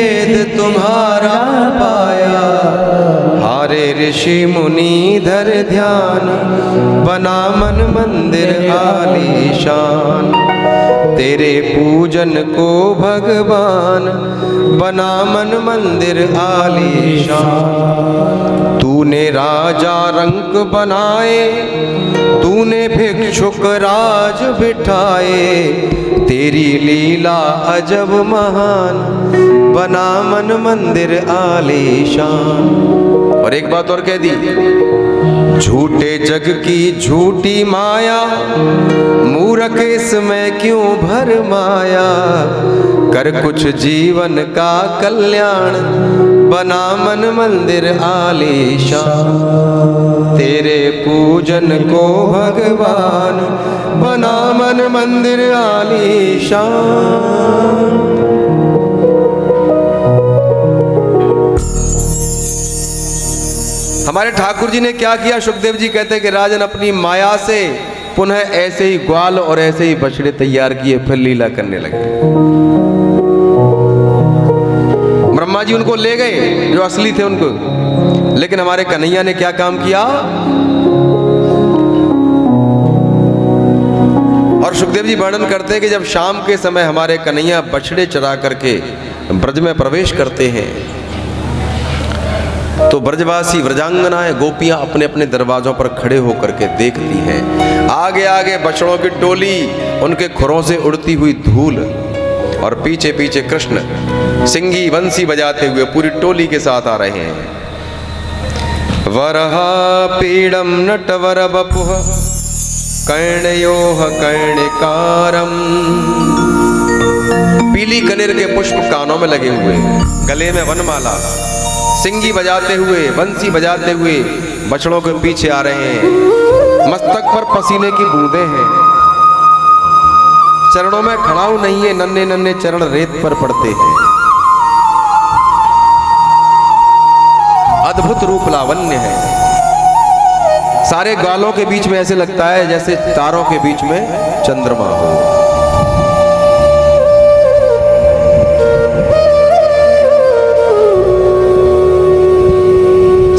वेद तुम्हारा पाया। हारे ऋषि मुनि धर ध्यान, बना मन मंदिर आलीशान। तेरे पूजन को भगवान, बना मन मंदिर आलीशान। तूने राजा रंक बनाए, तूने भिक्षुक राज बिठाए। तेरी लीला अजब महान, बना मन मंदिर आलीशान। और एक बात और कह दी, झूठे जग की झूठी माया, मूर्ख इसमें क्यों भरमाया। कर कुछ जीवन का कल्याण, बना मन मंदिर आलीशान। तेरे पूजन को भगवान, बना मन मंदिर आलीशान। हमारे ठाकुर जी ने क्या किया? सुखदेव जी कहते हैं कि राजन अपनी माया से पुनः ऐसे ही ग्वाल और ऐसे ही बछड़े तैयार किए, फिर लीला करने लगे। ब्रह्मा जी उनको ले गए जो असली थे उनको, लेकिन हमारे कन्हैया ने क्या काम किया? और सुखदेव जी वर्णन करते हैं कि जब शाम के समय हमारे कन्हैया बछड़े चरा करके ब्रज में प्रवेश करते हैं, तो ब्रजवासी व्रजांगनाएं गोपियां अपने अपने दरवाजों पर खड़े होकर के देखती हैं। आगे आगे बछड़ों की टोली, उनके खुरों से उड़ती हुई धूल, और पीछे पीछे कृष्ण सिंगी बंसी बजाते हुए पूरी टोली के साथ आ रहे हैं। वरहा पीड़म नटवर बपुः कर्णयोः कर्णिकारम। पीली कनेर के पुष्प कानों में लगे हुए, गले में वनमाला, सिंगी बजाते हुए, बंसी बजाते हुए बछड़ों के पीछे आ रहे हैं। मस्तक पर पसीने की बूंदें हैं, चरणों में खड़ाऊ नहीं है, नन्हे नन्हे चरण रेत पर पड़ते हैं। अद्भुत रूप लावण्य है। सारे ग्वालों के बीच में ऐसे लगता है जैसे तारों के बीच में चंद्रमा हो।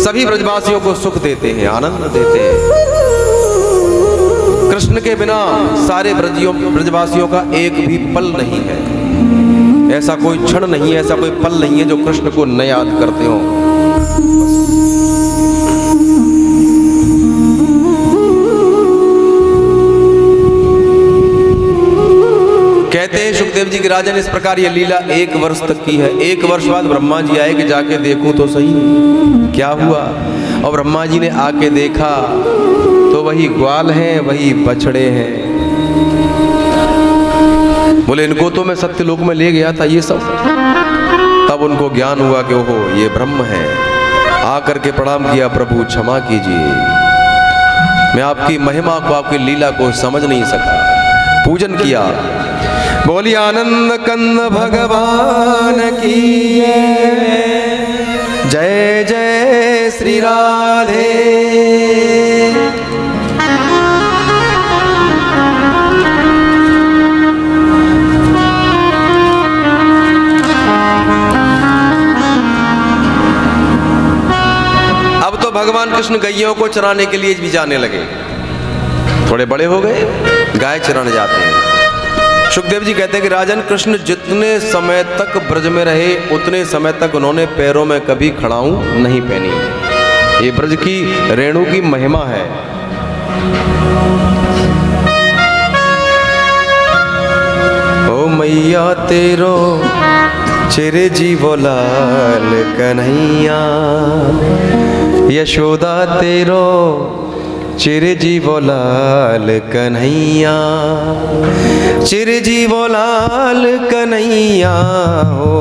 सभी ब्रजवासियों को सुख देते हैं, आनंद देते हैं। कृष्ण के बिना सारे ब्रजवासियों का एक भी पल नहीं है। ऐसा कोई क्षण नहीं है, ऐसा कोई पल नहीं है जो कृष्ण को न याद करते हो। कहते हैं सुखदेव जी के राजन इस प्रकार ये लीला 1 वर्ष तक की है। 1 वर्ष बाद ब्रह्मा जी आए कि जाके देखूं तो सही क्या हुआ। और ब्रह्मा जी ने आके देखा तो वही ग्वाल हैं, वही बछड़े हैं। बोले इनको तो मैं सत्यलोक में ले गया था ये सब। तब उनको ज्ञान हुआ कि ओहो ये ब्रह्म है। आकर के प्रणाम किया, प्रभु क्षमा कीजिए, मैं आपकी महिमा को, आपकी लीला को समझ नहीं सका। पूजन किया। बोली आनंद कंद भगवान की जय जय श्री राधे। अब तो भगवान कृष्ण गैयों को चराने के लिए भी जाने लगे। थोड़े बड़े हो गए, गाय चराने जाते हैं। सुखदेव जी कहते हैं कि राजन कृष्ण जितने समय तक ब्रज में रहे उतने समय तक उन्होंने पैरों में कभी खड़ाऊं नहीं पहनी। ये ब्रज की रेणु की महिमा है। ओ मैया तेरो चिरे जीवो लाल कन्हैया, यशोदा तेरो चिरजीवो लाल कन्हैया, चिरजीवो लाल कन्हैया हो।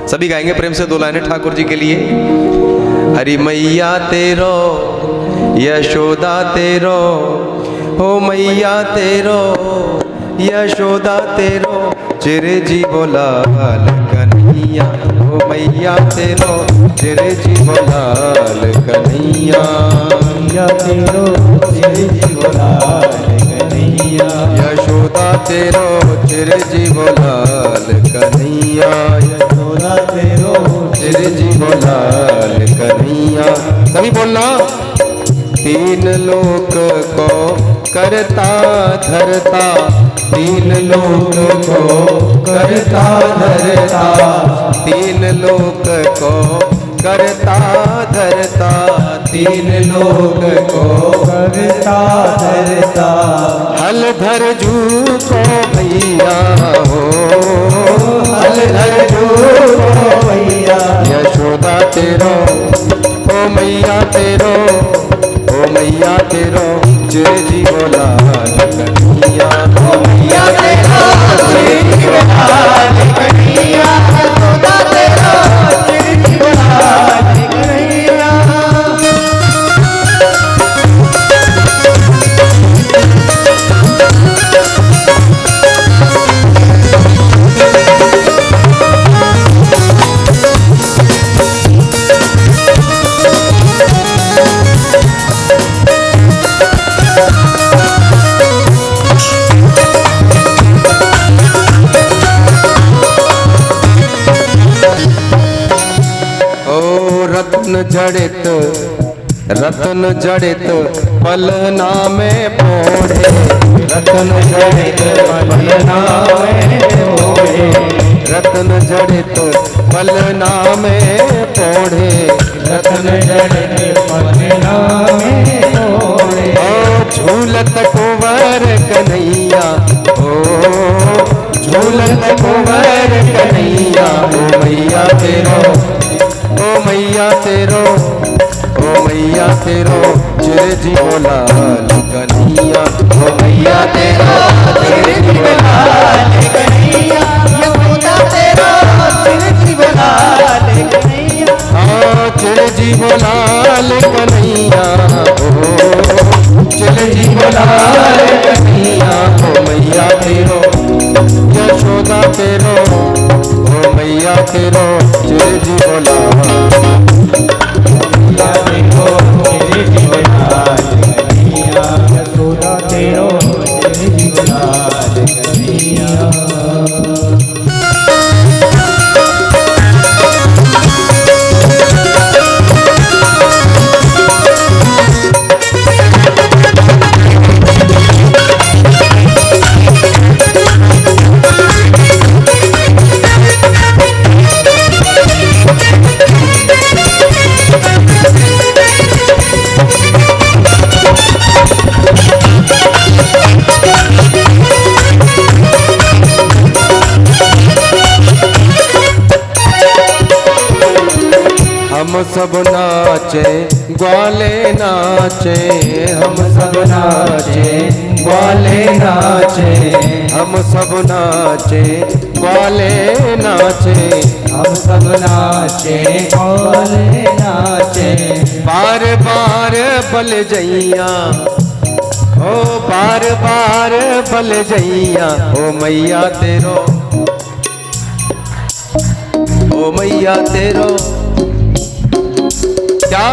सभी गाएंगे प्रेम से 2 लाइनें ठाकुर जी के लिए। हरि मैया तेरो यशोदा तेरो, हो मैया तेरो यशोदा तेरो, चिरजीवो लाल कन्हैया, हो मैया तेरो चिरजीवो लाल कन्हैया, मैया तेरो चिरजीवो लाल कन्हैया, यशोदा तेरो चिरजीव लाल कन्हैया, यशोदा तेरो चिरजीव लाल कन्हैया। सभी बोलना। तीन लोक को करता धरता, तीन लोक को करता धरता, तीन लोक को करता धरता, तीन लोक को करता धरता। हल धर जू को भैया हो, हल धर जू को भैया, यशोदा तेरो ओ मैया तेरो, ओ मैया तेरो चिरजीव लाल कन्हैया, ओ मैया तेरो चिरजीव लाल कन्हैया, यशोदा तेरो चिरजीव लाल कन्हैया। रत्न जड़ित, रत्न जड़ित पलना में पोढ़े, रत्न जड़ित पलना में पोढ़े, रत्न जड़ित पलना में पोढ़े, रत्न जड़ित पलना में पोढ़े। ओ झूलत कुंवर कन्हैया, ओ झूलत कुंवर कन्हैया, ओ मैया तेरो, ओ मैया तेरो, ओ मैया तेरो चिरजीव लाल कन्हैया, ओ मैया तेरो चिरजीव लाल कन्हैया, यशोदा तेरो चिरजीव लाल कन्हैया, चिरजीव लाल कन्हैया, ओ चिरजीव लाल कन्हैया, ओ मैया तेरो यशोदा तेरो, ओ मैया तेरो चिरजीव लाल, मैया तेरो चिरजीव लाल कन्हैया, यशोदा तेरो चिरजीव लाल कन्हैया। हम सब नाचे ग्वाले नाचे, हम सब नाचे ग्वाले नाचे, हम सब नाचे ग्वाले नाचे, हम सब नाचे ग्वाले नाचे। बार बार बल जैया, ओ बार बार बल जैया, ओ मैया तेरो, ओ मैया तेरो क्या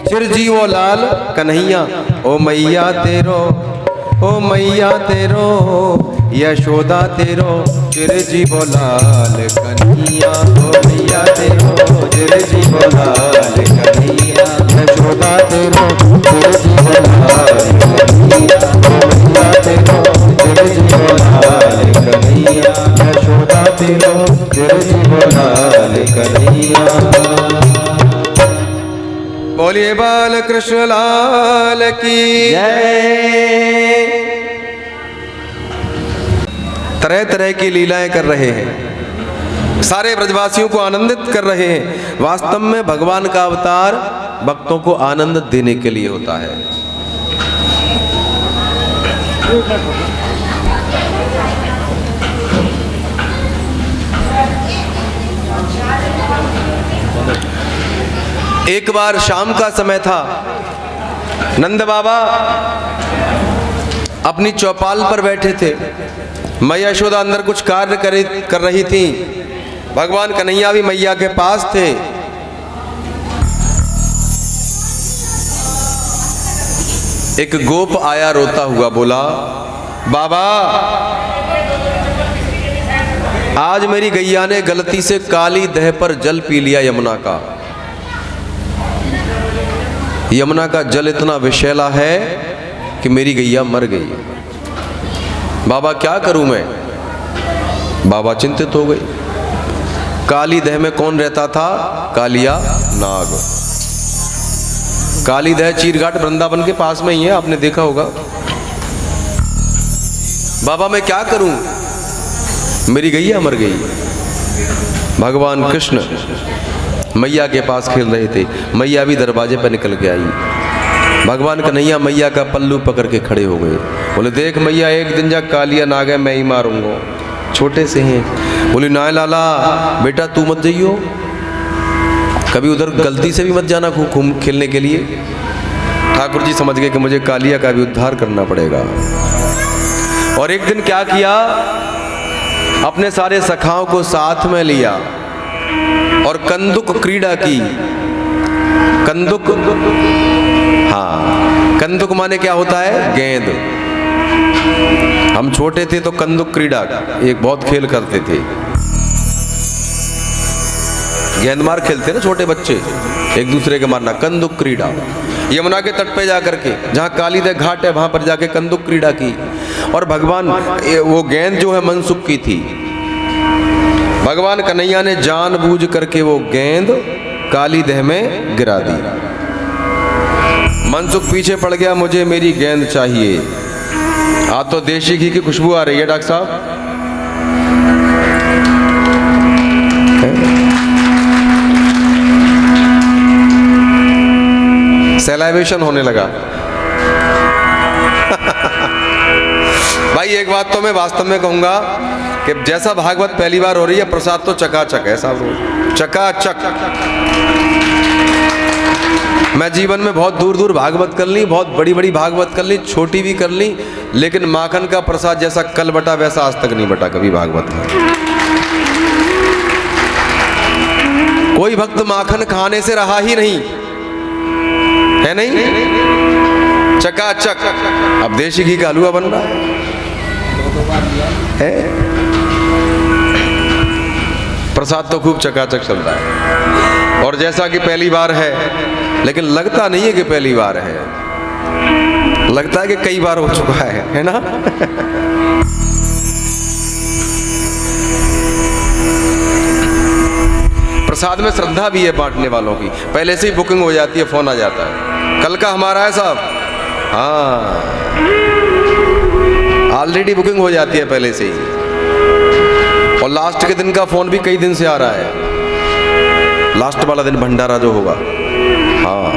चिरजीव लाल कन्हैया, ओ मैया तेरो, ओ मैया तेरो यशोदा तेरो चिरजीव लाल कन्हैया, ओ मैया तेरो चिरजीव लाल कन्हैया, यशोदा तेरो चिरजीव लाल कन्हैया, ओ मैया तेरो चिरजीव लाल कन्हैया, यशोदा तेरो चिरजीव लाल कन्हैया। बोलिए बाल कृष्ण लाल की जय। तरह तरह की लीलाएं कर रहे हैं, सारे ब्रजवासियों को आनंदित कर रहे हैं। वास्तव में भगवान का अवतार भक्तों को आनंद देने के लिए होता है। एक बार शाम का समय था, नंद बाबा अपनी चौपाल पर बैठे थे, मैया यशोदा अंदर कुछ कार्य कर रही थी, भगवान कन्हैया भी मैया के पास थे। एक गोप आया रोता हुआ, बोला बाबा आज मेरी गैया ने गलती से काली दह पर जल पी लिया यमुना का। यमुना का जल इतना विषैला है कि मेरी गैया मर गई। बाबा क्या करूं मैं? बाबा चिंतित हो गए। काली दह में कौन रहता था? कालिया नाग। काली दह चीरघाट वृंदावन के पास में ही है, आपने देखा होगा। बाबा मैं क्या करूं? मेरी गैया मर गई। भगवान कृष्ण मैया के पास खेल रहे थे। मैया भी दरवाजे पर निकल के आई। भगवान कन्हैया मैया का पल्लू पकड़ के खड़े हो गए। बोले देख मैया, एक दिन जा कालिया नाग है, मैं ही मारूंगा। छोटे से हैं। बोली ना लाला बेटा तू मत जाइयो, कभी उधर गलती से भी मत जाना घूम खेलने के लिए। ठाकुर जी समझ गए कि मुझे कालिया का भी उद्धार करना पड़ेगा। और एक दिन क्या किया, अपने सारे सखाओं को साथ में लिया और कंदुक क्रीड़ा की। कंदुक, हाँ कंदुक माने क्या होता है? गेंद। हम छोटे थे तो कंदुक क्रीड़ा एक बहुत खेल करते थे। गेंदमार खेलते ना छोटे बच्चे, एक दूसरे के मारना, कंदुक क्रीड़ा। यमुना के तट पे जाकर के, जहाँ काली दह घाट है वहां पर जाके कंदुक क्रीड़ा की। और भगवान वो गेंद जो है मनसुख की थी। भगवान कन्हैया ने जानबूझ करके वो गेंद काली दह में गिरा दी। मनसुख पीछे पड़ गया, मुझे मेरी गेंद चाहिए। आज तो देशी घी की खुशबू आ रही है डॉक्टर साहब। सेलाइवेशन होने लगा। भाई एक बात तो मैं वास्तव में कहूंगा कि जैसा भागवत पहली बार हो रही है, प्रसाद तो चकाचक है साहब, चकाचक। मैं जीवन में बहुत दूर दूर भागवत कर ली, बहुत बड़ी बड़ी भागवत कर ली, छोटी भी कर ली, लेकिन माखन का प्रसाद जैसा कल बटा वैसा आज तक नहीं बटा कभी भागवत में। कोई भक्त माखन खाने से रहा ही नहीं है, नहीं चकाचक। अब देशी घी का हलवा बन रहा है। प्रसाद तो खूब चकाचक चल रहा है। और जैसा कि पहली बार है, लेकिन लगता नहीं है कि पहली बार है, लगता है कि कई बार हो चुका है ना। प्रसाद में श्रद्धा भी है बांटने वालों की, पहले से ही बुकिंग हो जाती है, फोन आ जाता है कल का हमारा है साहब। हाँ ऑलरेडी बुकिंग हो जाती है पहले से ही। और लास्ट के दिन का फोन भी कई दिन से आ रहा है, लास्ट वाला दिन भंडारा जो होगा। हाँ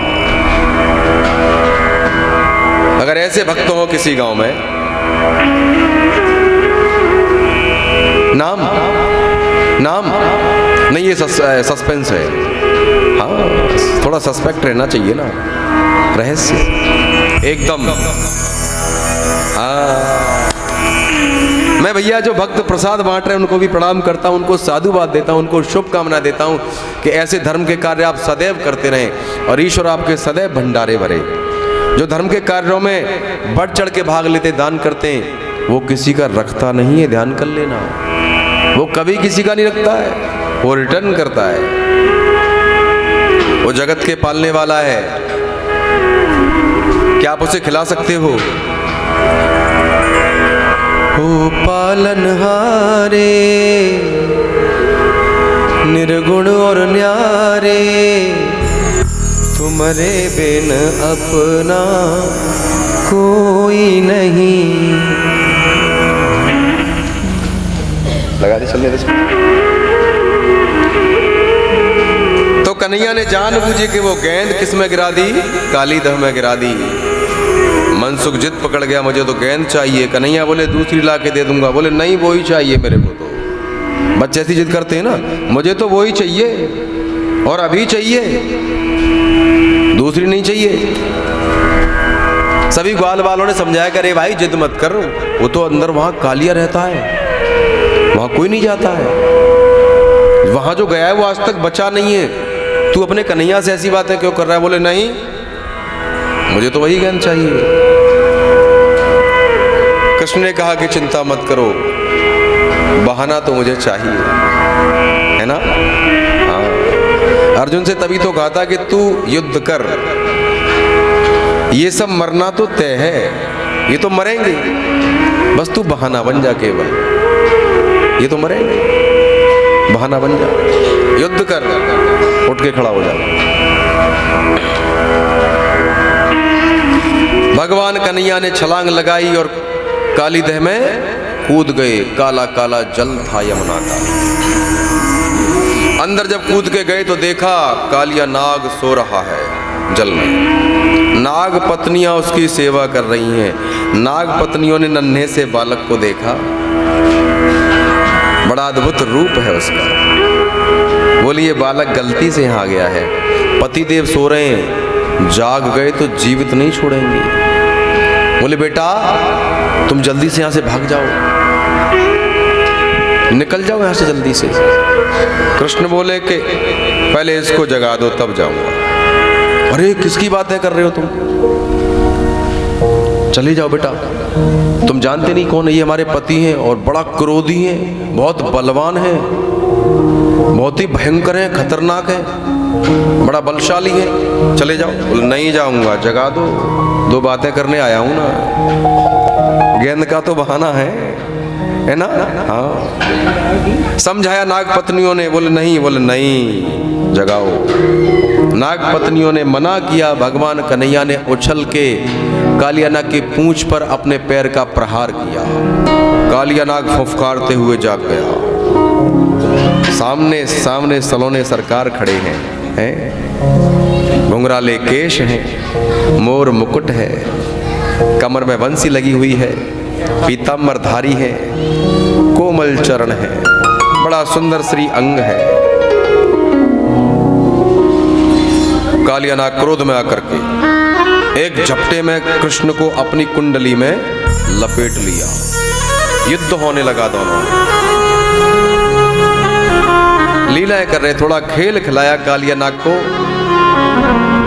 अगर ऐसे भक्त हो किसी गांव में, नाम नाम नहीं, ये सस्पेंस है। हाँ थोड़ा सस्पेक्ट रहना चाहिए ना, रहस्य एकदम। हाँ मैं भैया जो भक्त प्रसाद बांट रहे हैं उनको भी प्रणाम करता हूँ, उनको साधुवाद देता हूँ, उनको शुभकामना देता हूँ कि ऐसे धर्म के कार्य आप सदैव करते रहें और ईश्वर आपके सदैव भंडारे भरे। जो धर्म के कार्यों में बढ़ चढ़ के भाग लेते, दान करते हैं, वो किसी का रखता नहीं है, ध्यान कर लेना। वो कभी किसी का नहीं रखता है, वो रिटर्न करता है। वो जगत के पालने वाला है, क्या आप उसे खिला सकते हो? ओ पालनहारे निर्गुण और न्यारे, तुम्हारे बिन अपना कोई नहीं। लगा दे, चलने दे। तो कन्हैया ने जानबूझे कि वो गेंद किस में गिरा दी? काली दह में गिरा दी। मनसुख जिद पकड़ गया, मुझे तो गेंद चाहिए। कन्हैया बोले दूसरी ला के दे दूंगा। बोले नहीं वो ही चाहिए मेरे को। तो बच्चे ऐसी जिद करते हैं ना, मुझे तो वो ही चाहिए और अभी चाहिए, दूसरी नहीं चाहिए। सभी ग्वाल वालों ने समझाया करे भाई जिद मत कर, वो तो अंदर वहां कालिया रहता है, वहां कोई नहीं जाता है, वहां जो गया है वो आज तक बचा नहीं है। तू अपने कन्हैया से ऐसी बातें क्यों कर रहा है? बोले नहीं मुझे तो वही गेंद चाहिए। कृष्ण ने कहा कि चिंता मत करो, बहाना तो मुझे चाहिए, है ना। हाँ, अर्जुन से तभी तो कहा था कि तू युद्ध कर, ये सब मरना तो तय है, ये तो मरेंगे, बस तू बहाना बन जा केवल, ये तो मरेंगे, बहाना बन जा, युद्ध कर, उठ के खड़ा हो जा। भगवान कन्हैया ने छलांग लगाई और काली दह में कूद गए। काला काला जल था यमुना का। अंदर जब कूद के गए तो देखा कालिया नाग सो रहा है जल में। नाग पत्नियां उसकी सेवा कर रही हैं। नाग पत्नियों ने नन्हे से बालक को देखा, बड़ा अद्भुत रूप है उसका। बोली ये बालक गलती से यहाँ आ गया है, पतिदेव सो रहे हैं, जाग गए तो जीवित नहीं छोड़ेंगे। बोले बेटा तुम जल्दी से यहाँ से भाग जाओ, निकल जाओ यहाँ से जल्दी से। कृष्ण बोले कि पहले इसको जगा दो तब जाऊंगा। अरे किसकी बातें कर रहे हो तुम, चले जाओ बेटा, तुम जानते नहीं कौन है, ये हमारे पति हैं और बड़ा क्रोधी हैं, बहुत बलवान हैं, बहुत ही भयंकर हैं, खतरनाक हैं, बड़ा बलशाली है, चले जाओ। बोले नहीं जाऊंगा, जगा दो, दो बातें करने आया हूं ना, गेंद का तो बहाना है ना। हाँ समझाया नाग पत्नियों ने, बोले नहीं, जगाओ। नाग पत्नियों ने मना किया। भगवान कन्हैया ने उछल के कालिया नाग की पूंछ पर अपने पैर का प्रहार किया। कालिया नाग फुफकारते हुए जाग गया। सामने सामने सलोने सरकार खड़े हैं, घुंघराले केश हैं, मोर मुकुट है, कमर में बंसी लगी हुई है, पीतांबरधारी है, कोमल चरण है, बड़ा सुंदर श्री अंग है। कालिया नाग क्रोध में आकर के एक झपटे में कृष्ण को अपनी कुंडली में लपेट लिया। युद्ध होने लगा दोनों, लीलाएं कर रहे, थोड़ा खेल खिलाया कालिया नाग को।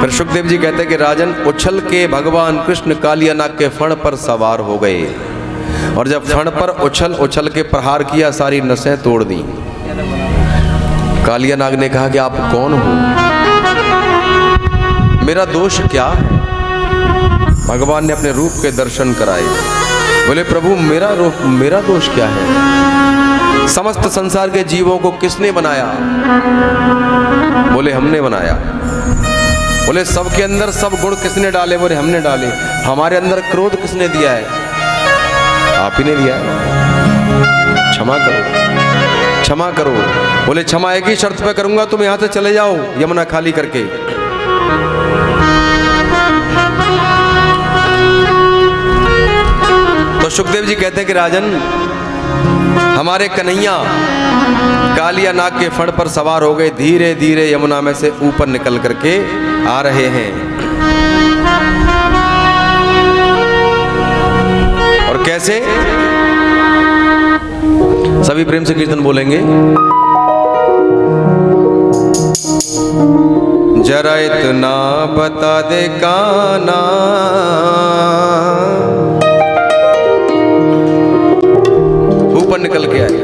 फिर सुखदेव जी कहते कि राजन उछल के भगवान कृष्ण कालिया नाग के फण पर सवार हो गए और जब फण पर उछल उछल के प्रहार किया सारी नसें तोड़ दी। कालिया नाग ने कहा कि आप कौन हो, मेरा दोष क्या है। भगवान ने अपने रूप के दर्शन कराए। बोले प्रभु मेरा दोष क्या है, समस्त संसार के जीवों को किसने बनाया। बोले हमने बनाया। बोले सबके अंदर सब गुण किसने डाले। बोले हमने डाले। हमारे अंदर क्रोध किसने दिया है, आप ही ने दिया है, क्षमा करो, क्षमा करो। बोले क्षमा एक ही शर्त पे करूंगा, तुम यहां से चले जाओ यमुना खाली करके। तो सुखदेव जी कहते हैं कि राजन हमारे कन्हैया कालिया नाग के फण पर सवार हो गए, धीरे धीरे यमुना में से ऊपर निकल करके आ रहे हैं। और कैसे, सभी प्रेम से कीर्तन बोलेंगे। जरा इतना बता दे काना, ऊपर निकल के आए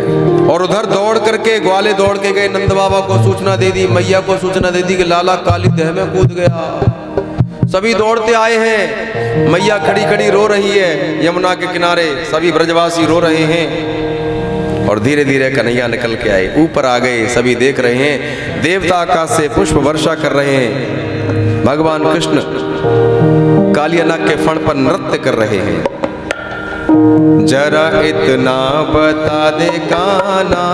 और उधर दौड़ करके ग्वाले दौड़ के गए, नंद बाबा को सूचना दे दी, मैया को सूचना दे दी कि लाला काली दह में कूद गया। सभी दौड़ते आए हैं, मैया खड़ी खड़ी रो रही है यमुना के किनारे, सभी ब्रजवासी रो रहे हैं। और धीरे धीरे कन्हैया निकल के आए, ऊपर आ गए, सभी देख रहे हैं, देवता आकाश से पुष्प वर्षा कर रहे हैं। भगवान कृष्ण कालिया नाग के फण पर नृत्य कर रहे हैं। जरा इतना बता दे काना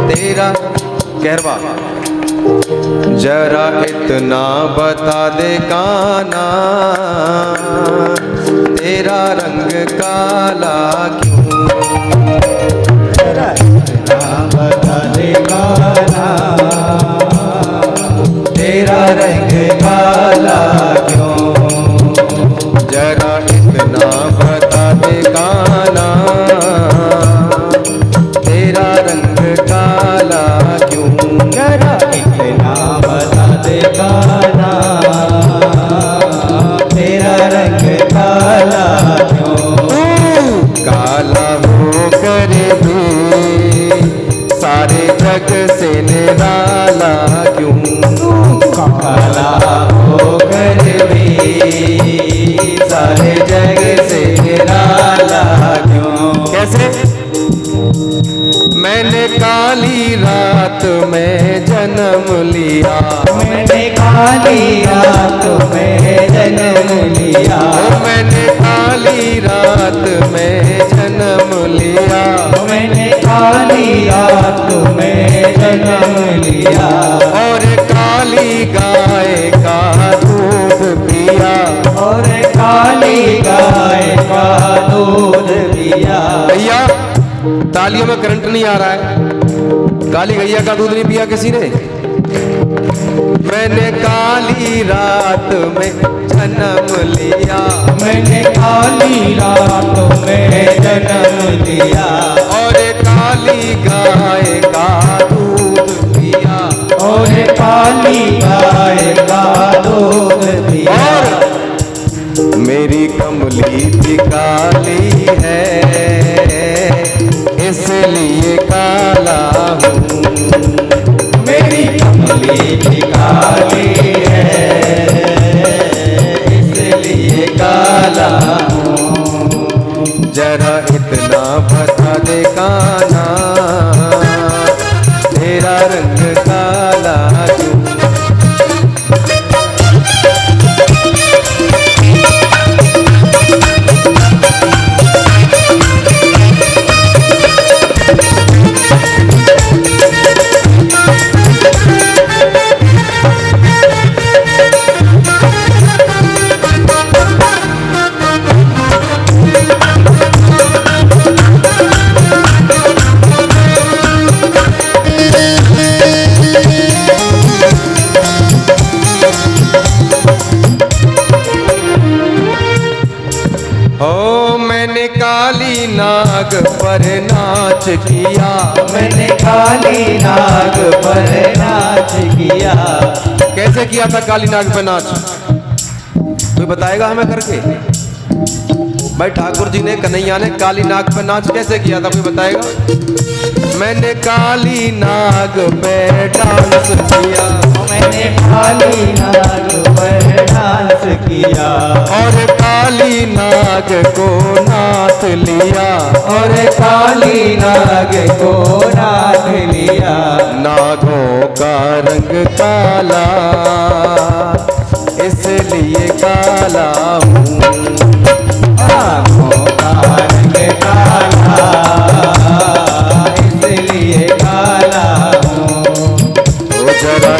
तेरा कहरवा, जरा इतना बता दे काना तेरा रंग काला क्यों। जरा इतना बता दे काना तेरा रंग काला क्यों। जरा इतना बता दे काना तेरा रंग काला क्यों। जरा इतना बता दे काना तेरा रंग काला क्यों। और काली गाय का दूध पिया। भैया तालियों में करंट नहीं आ रहा है, काली गैया का दूध नहीं पिया किसी ने? मैंने काली रात में जन्म लिया, मैंने काली रात में जन्म लिया, और काली गाय का दूध पिया, और काली गाय का दूध पिया। और मेरी कमली भी काली है, इसलिए काला हूँ। मेरी कमली भी काली है, इसलिए काला हूँ। जरा इतना बता दे कान्हा, तेरा रंग काला क्यों? ओ मैंने काली नाग पर नाच किया, मैंने काली नाग पर नाच किया। कैसे किया था काली नाग पर नाच? कोई बताएगा हमें करके? भाई ठाकुर जी ने, कन्हैया ने काली नाग पर नाच कैसे किया था, कोई बताएगा? मैंने काली नाग पे डांस किया, मैंने काली नाग पर डांस किया, और काली नाग को नाथ लिया, और काली नाग को नाथ लिया। नागों का रंग काला, इसलिए काला हूँ। आँखों का रंग काला, इसलिए काला हूँ। ओ जरा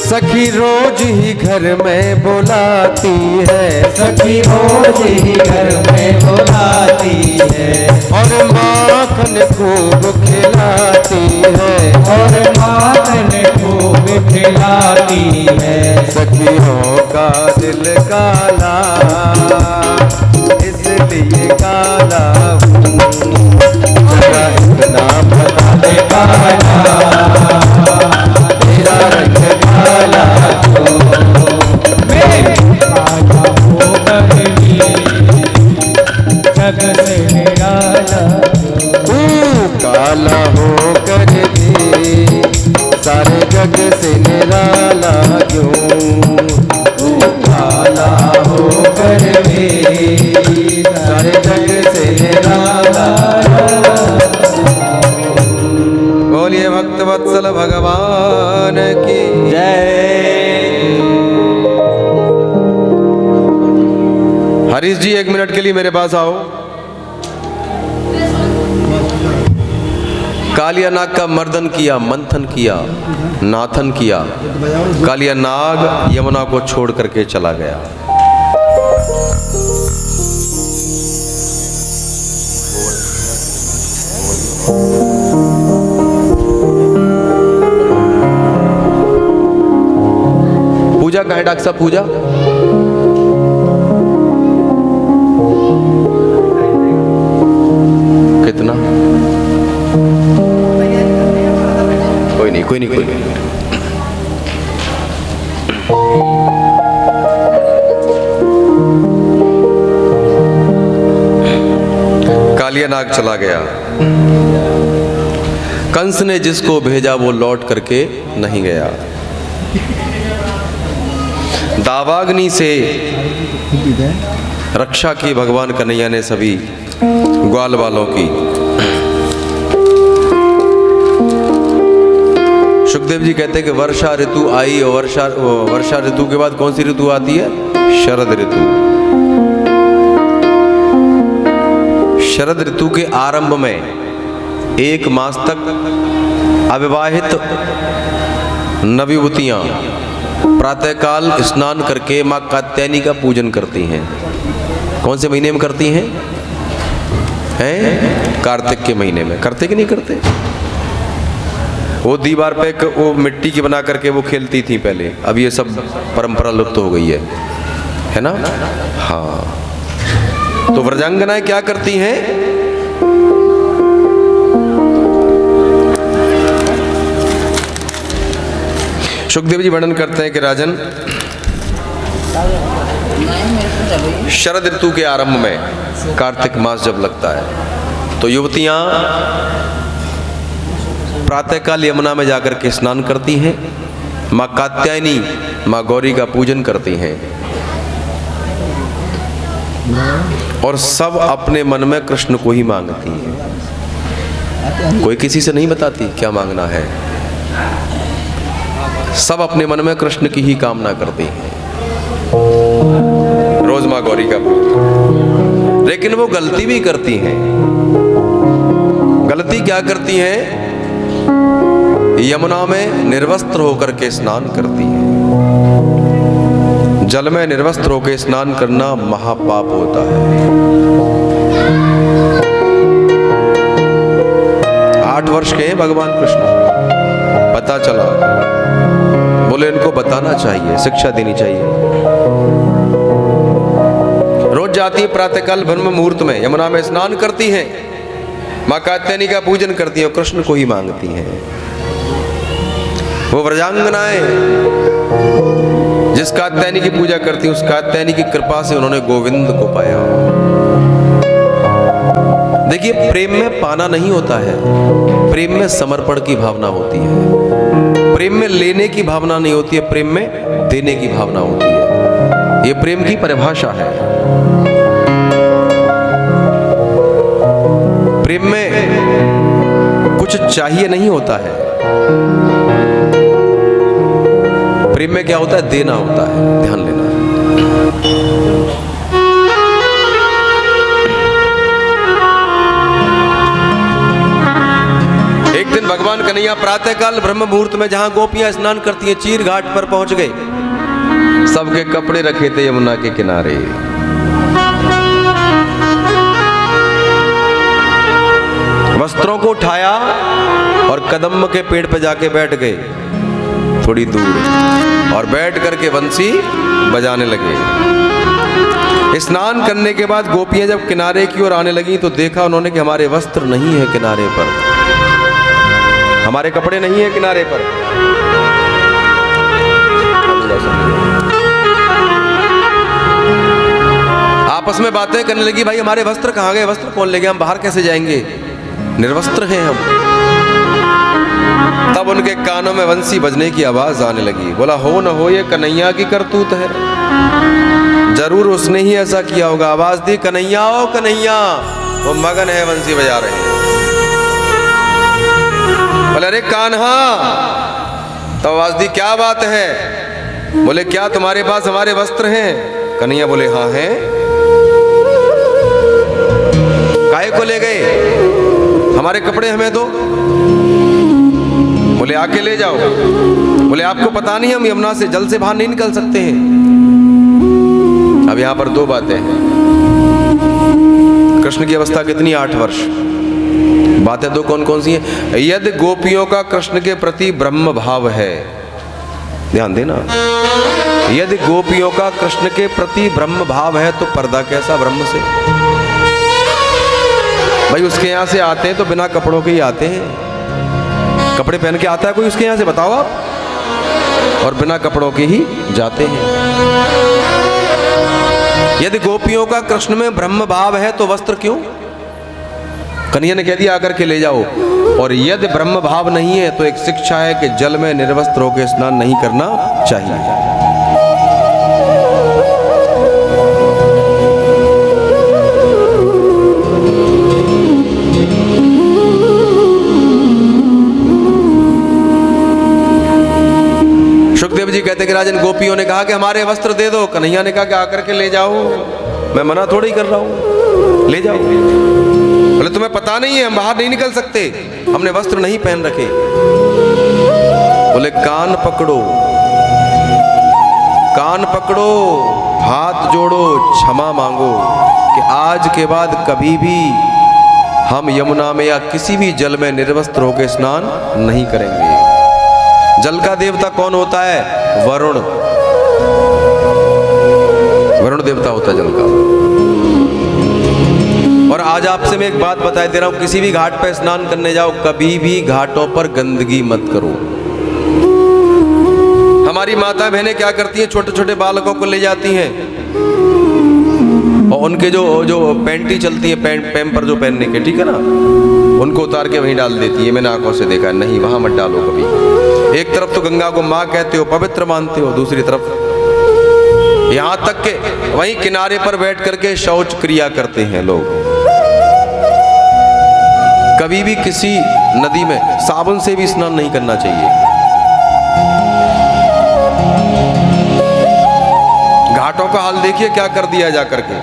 सखी रोज ही घर में बुलाती है, सखी रोज ही घर में बुलाती है, और माखन खूब खिलाती है, और माखन खूब खिलाती है। सखियों का दिल काला, इसलिए काला हूँ। जरा इतना बता दे कान्हा, तेरा रंग काला क्यों? मैं काला होकर भी जग से निराला, तू काला होकर भी सारे जग से निराला क्यों? तू काला होकर भी सारे जग से निराला। बोलिए भक्त वत्सल भगवान की जय। हरीश जी 1 मिनट के लिए मेरे पास आओ। कालिया नाग का मर्दन किया, मंथन किया, नाथन किया। कालिया नाग यमुना को छोड़ करके चला गया। पूजा कहाँ है डॉक्टर साहब? पूजा कितना? कोई नहीं, कोई नहीं, कोई नहीं। कालिया नाग चला गया। कंस ने जिसको भेजा वो लौट करके नहीं गया। दावाग्नि से रक्षा की भगवान कन्हैया ने सभी ग्वाल वालों की। सुखदेव जी कहते हैं कि वर्षा ऋतु आई और वर्षा ऋतु के बाद कौन सी ऋतु आती है? शरद ऋतु। शरद ऋतु के आरंभ में 1 मास तक अविवाहित नवयुवतियां प्रातःकाल स्नान करके मां कात्यायनी का पूजन करती हैं। कौन से महीने में करती हैं? कार्तिक के महीने में। करते कि नहीं करते? वो दीवार पे वो मिट्टी की बना करके वो खेलती थी पहले, अब ये सब परंपरा लुप्त हो गई है ना? हाँ, तो व्रजांगनाएं क्या करती हैं? सुखदेव जी वर्णन करते हैं कि राजन, शरद ऋतु के आरंभ में कार्तिक मास जब लगता है तो युवतियां प्रातःकाल यमुना में जाकर के स्नान करती हैं, मां कात्यायनी मां गौरी का पूजन करती हैं और सब अपने मन में कृष्ण को ही मांगती हैं। कोई किसी से नहीं बताती क्या मांगना है, सब अपने मन में कृष्ण की ही कामना करती हैं। रोज मां गौरी का पूजन। लेकिन वो गलती भी करती हैं। गलती क्या करती हैं? यमुना में निर्वस्त्र होकर के स्नान करती हैं। जल में निर्वस्त्र होकर स्नान करना महापाप होता है। 8 वर्ष के हैं भगवान कृष्ण, पता चला, बोले इनको बताना चाहिए, शिक्षा देनी चाहिए। रोज जाती है प्रातःकाल ब्रह्म मुहूर्त में यमुना में स्नान करती हैं, मां कात्यायनी का पूजन करती हैं और कृष्ण को ही मांगती हैं। वो व्रजांगनाएं जिस कात्यायनी की पूजा करती हैं, उस कात्यायनी की कृपा से उन्होंने गोविंद को पाया। देखिए, प्रेम में पाना नहीं होता है, प्रेम में समर्पण की भावना होती है। प्रेम में लेने की भावना नहीं होती है, प्रेम में देने की भावना होती है। ये प्रेम की परिभाषा है। प्रेम में कुछ चाहिए नहीं होता है, प्रेम में क्या होता है? देना होता है, ध्यान लेना। एक दिन भगवान कन्हैया प्रातःकाल ब्रह्म मुहूर्त में जहां गोपियां स्नान करती हैं, चीर घाट पर पहुंच गए। सबके कपड़े रखे थे यमुना के किनारे। वस्त्रों को उठाया और कदम के पेड़ पर जाके बैठ गए थोड़ी दूर, और बैठ करके बंसी बजाने लगे। स्नान करने के बाद गोपियां जब किनारे की ओर आने लगी तो देखा उन्होंने कि हमारे वस्त्र नहीं है किनारे पर, हमारे कपड़े नहीं है किनारे पर। आपस में बातें करने लगी, भाई हमारे वस्त्र कहाँ गए, वस्त्र कौन ले गया, हम बाहर कैसे जाएंगे, निर्वस्त्र हैं हम। तब उनके कानों में बंसी बजने की आवाज आने लगी। बोला, हो न हो ये कन्हैया की करतूत है, जरूर उसने ही ऐसा किया होगा। आवाज दी, कन्हैया ओ कन्हैया। वो मगन है, बंसी बजा रहे हैं। बोले, अरे कान्हा। तो आवाज दी, क्या बात है? बोले, क्या तुम्हारे पास हमारे वस्त्र हैं? कन्हैया बोले, हाँ हैं। काहे को ले गए? हमारे कपड़े हमें दो। बोले, आके ले जाओ। बोले, आपको पता नहीं हम यमुना से जल से बाहर नहीं निकल सकते हैं। अब यहां पर 2 बातें हैं। कृष्ण की अवस्था कितनी? 8 वर्ष। बातें 2 कौन कौन सी हैं? यदि गोपियों का कृष्ण के प्रति ब्रह्म भाव है, ध्यान देना, यदि गोपियों का कृष्ण के प्रति ब्रह्म भाव है तो पर्दा कैसा ब्रह्म से? भाई उसके यहां से आते हैं तो बिना कपड़ों के ही आते हैं। कपड़े पहन के आता है कोई उसके यहां से, बताओ आप? और बिना कपड़ों के ही जाते हैं। यदि गोपियों का कृष्ण में ब्रह्म भाव है तो वस्त्र क्यों? कन्हैया ने कह दिया आकर के ले जाओ। और यदि ब्रह्म भाव नहीं है तो एक शिक्षा है कि जल में निर्वस्त्र होकर स्नान नहीं करना चाहिए। सुखदेव जी कहते कि राजन, गोपियों ने कहा कि हमारे वस्त्र दे दो। कन्हैया ने कहा कि आकर के ले जाओ, मैं मना थोड़ी कर रहा हूं, ले जाओ। बोले तुम्हें पता नहीं है हम बाहर नहीं निकल सकते, हमने वस्त्र नहीं पहन रखे। बोले कान पकड़ो, कान पकड़ो, हाथ जोड़ो, क्षमा मांगो कि आज के बाद कभी भी हम यमुना में या किसी भी जल में निर्वस्त्र होकर स्नान नहीं करेंगे। जल का देवता कौन होता है? वरुण। वरुण देवता होता है जल का। और आज आपसे मैं एक बात बता दे रहा हूं, किसी भी घाट पर स्नान करने जाओ, कभी भी घाटों पर गंदगी मत करो। हमारी माता बहनें क्या करती हैं, छोटे छोटे बालकों को ले जाती हैं और उनके जो पैंटी चलती है, पैम्पर जो पहनने के, ठीक है ना, उनको उतार के वहीं डाल देती है। मैंने आंखों से देखा है। नहीं, वहां मत डालो कभी। एक तरफ तो गंगा को माँ कहते हो, पवित्र मानते हो, दूसरी तरफ यहां तक के वहीं किनारे पर बैठ करके शौच क्रिया करते हैं लोग। कभी भी किसी नदी में साबुन से भी स्नान नहीं करना चाहिए। घाटों का हाल देखिए क्या कर दिया जा करके।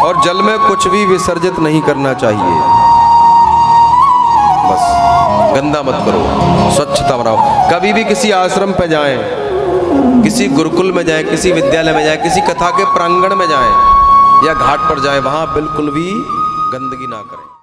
और जल में कुछ भी विसर्जित नहीं करना चाहिए। बस गंदा मत करो, स्वच्छता बनाओ। कभी भी किसी आश्रम पे जाएं, किसी गुरुकुल में जाएं, किसी विद्यालय में जाएं, किसी कथा के प्रांगण में जाएं या घाट पर जाएं, वहां बिल्कुल भी गंदगी ना करें।